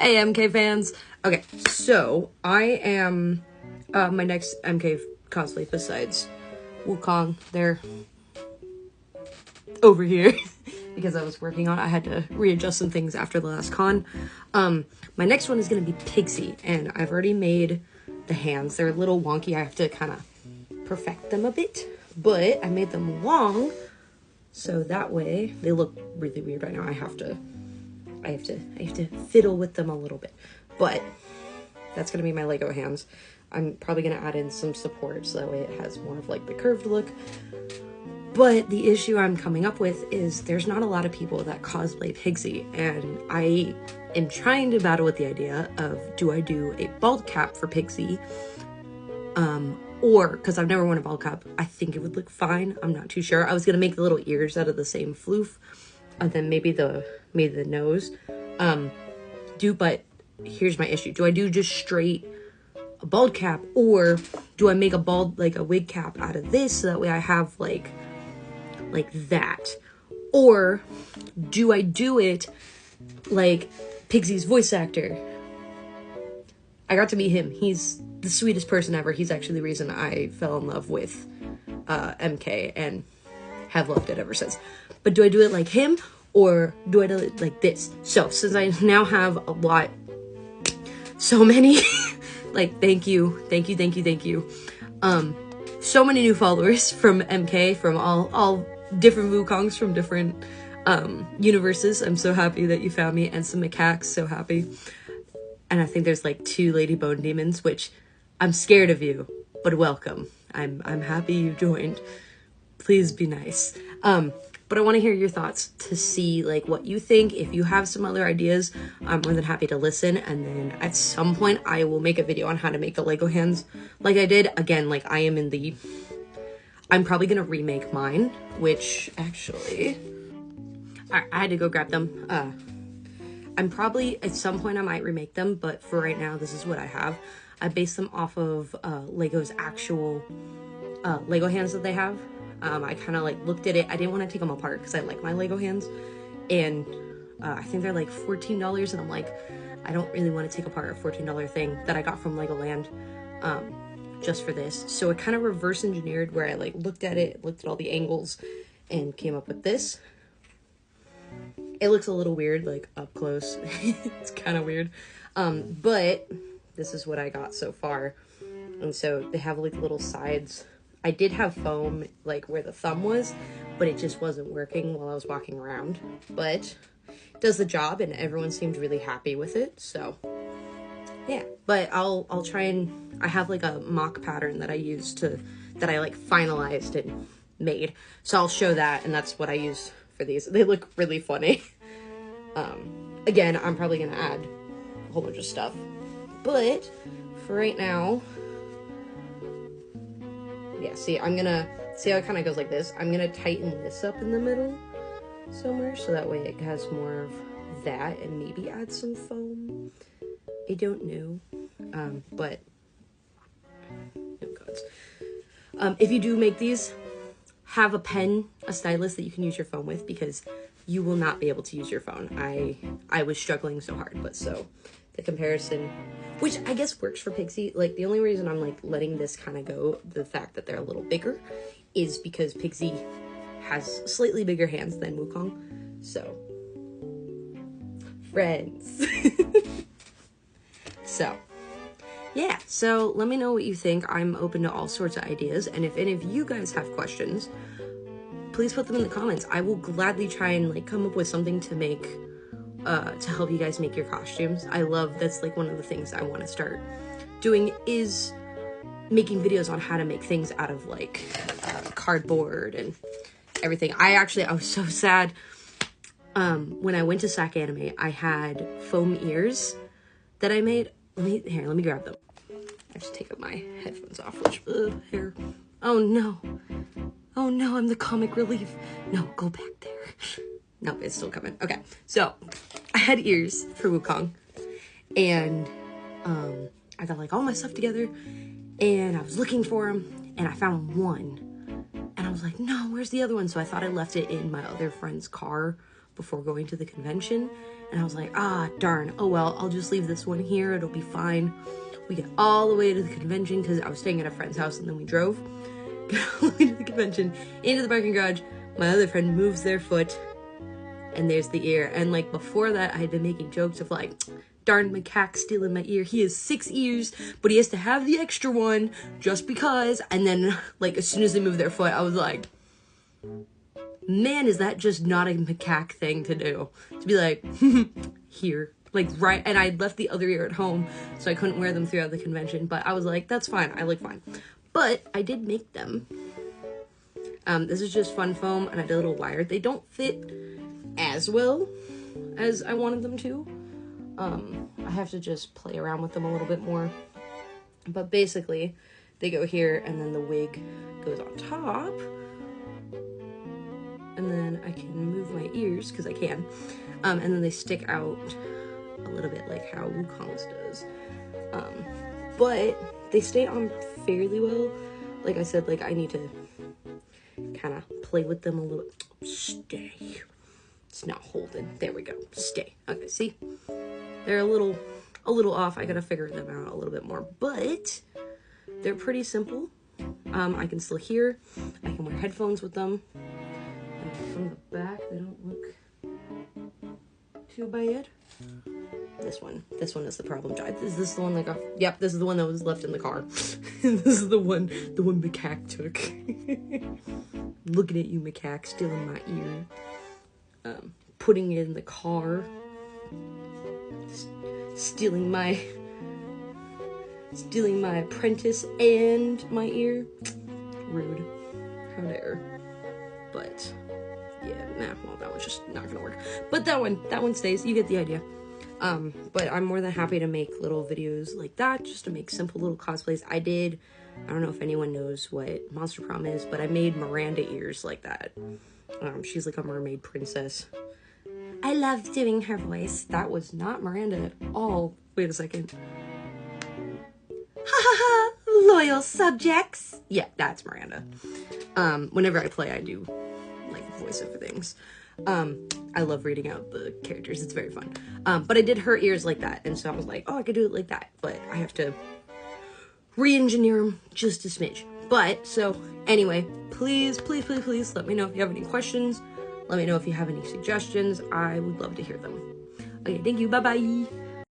Hey, MK fans. Okay, so I am my next MK cosplay besides Wukong. They're over here because I was working on it. I had to readjust some things after the last con. My next one is gonna be Pixie, and I've already made the hands. They're a little wonky. I have to kind of perfect them a bit, but I made them long, so that way they look really weird right now. I have to fiddle with them a little bit, but that's gonna be my Lego hands. I'm probably gonna add in some support so that way it has more of like the curved look. But the issue I'm coming up with is there's not a lot of people that cosplay Pixie, and I am trying to battle with the idea of, do I do a bald cap for Pixie? Or, because I've never worn a bald cap, I think it would look fine. I'm not too sure. I was gonna make the little ears out of the same floof, and then maybe the nose. But here's my issue. Do I do just straight a bald cap, or do I make a bald, like a wig cap out of this, so that way I have like that? Or do I do it like Pixie's voice actor? I got to meet him. He's the sweetest person ever. He's actually the reason I fell in love with MK and have loved it ever since. But do I do it like him, or do I do it like this? So since I now have so many like thank you so many new followers from MK, from all different Wukongs from different universes. I'm so happy that you found me, and some macaques, so happy. And I think there's like 2 lady bone demons, which I'm scared of you, but welcome. I'm happy you joined. Please be nice. But I want to hear your thoughts to see like what you think. If you have some other ideas, I'm more than happy to listen. And then at some point I will make a video on how to make the Lego hands like I did. Again, like I'm probably going to remake mine, which actually, I had to go grab them. I'm probably, at some point I might remake them, but for right now, this is what I have. I based them off of Lego's actual Lego hands that they have. I kind of like looked at it. I didn't want to take them apart because I like my Lego hands, and I think they're like $14, and I'm like, I don't really want to take apart a $14 thing that I got from Legoland just for this. So it kind of reverse engineered, where I like looked at it, looked at all the angles, and came up with this. It looks a little weird, like up close. It's kind of weird, but this is what I got so far. And so they have like little sides. I did have foam like where the thumb was, but it just wasn't working while I was walking around. But it does the job, and everyone seemed really happy with it. So yeah, but I'll try, and I have like a mock pattern that I used that I like finalized and made. So I'll show that, and that's what I use for these. They look really funny. Again, I'm probably gonna add a whole bunch of stuff, but for right now, yeah, see how it kind of goes like this. I'm gonna tighten this up in the middle somewhere, so that way it has more of that, and maybe add some foam. I don't know, but oh gods. If you do make these, have a pen, a stylus that you can use your phone with, because you will not be able to use your phone. I was struggling so hard, but so the comparison, which I guess works for Pixie, like the only reason I'm like letting this kind of go, the fact that they're a little bigger, is because Pixie has slightly bigger hands than Wukong. So friends. So yeah, so let me know what you think. I'm open to all sorts of ideas, and if any of you guys have questions, please put them in the comments. I will gladly try and like come up with something to make, to help you guys make your costumes. That's like one of the things I want to start doing, is making videos on how to make things out of like cardboard and everything. I was so sad. When I went to SAC Anime, I had foam ears that I made. Let me grab them. I just take my headphones off, which, here. Oh no, I'm the comic relief. No, go back there. No, it's still coming. Okay, so I had ears for Wukong, and I got like all my stuff together, and I was looking for them, and I found one, and I was like, no, where's the other one? So I thought I left it in my other friend's car, before going to the convention. And I was like, ah, darn, oh well, I'll just leave this one here, it'll be fine. We get all the way to the convention, because I was staying at a friend's house, and then we drove. Get all the way to the convention, into the parking garage. My other friend moves their foot, and there's the ear. And like before that, I had been making jokes of like, darn macaque stealing my ear. He has 6 ears, but he has to have the extra one just because. And then like as soon as they moved their foot, I was like, man, is that just not a macaque thing to do? To be like, here. Like, right, and I left the other ear at home, so I couldn't wear them throughout the convention, but I was like, that's fine, I look fine. But I did make them. This is just fun foam, and I did a little wire. They don't fit as well as I wanted them to. I have to just play around with them a little bit more. But basically, they go here, and then the wig goes on top. And then I can move my ears, because I can. And then they stick out a little bit like how Wukong's does. But they stay on fairly well. Like I said, like I need to kind of play with them a little. Stay. It's not holding. There we go. Stay. Okay, see? They're a little off. I gotta figure them out a little bit more. But they're pretty simple. I can still hear. I can wear headphones with them. And from the back, they don't look too bad. This one is the problem child. Is this the one that got, yep, this is the one that was left in the car. This is the one macaque took. Looking at you, macaque, stealing my ear. Putting it in the car. Stealing my apprentice and my ear. Rude. How dare. But yeah, nah, well, that one's just not gonna work. But that one stays. You get the idea. But I'm more than happy to make little videos like that, just to make simple little cosplays. I don't know if anyone knows what Monster Prom is, but I made Miranda ears like that. She's like a mermaid princess. I love doing her voice. That was not Miranda at all. Wait a second. Ha ha ha! Loyal subjects! Yeah, that's Miranda. Whenever I play, I do, like, voiceover things. I love reading out the characters. It's very fun. But I did her ears like that, and so I was like, oh, I could do it like that, but I have to re-engineer them just a smidge. But, so, anyway, please let me know if you have any questions. Let me know if you have any suggestions. I would love to hear them. Okay, thank you. Bye-bye.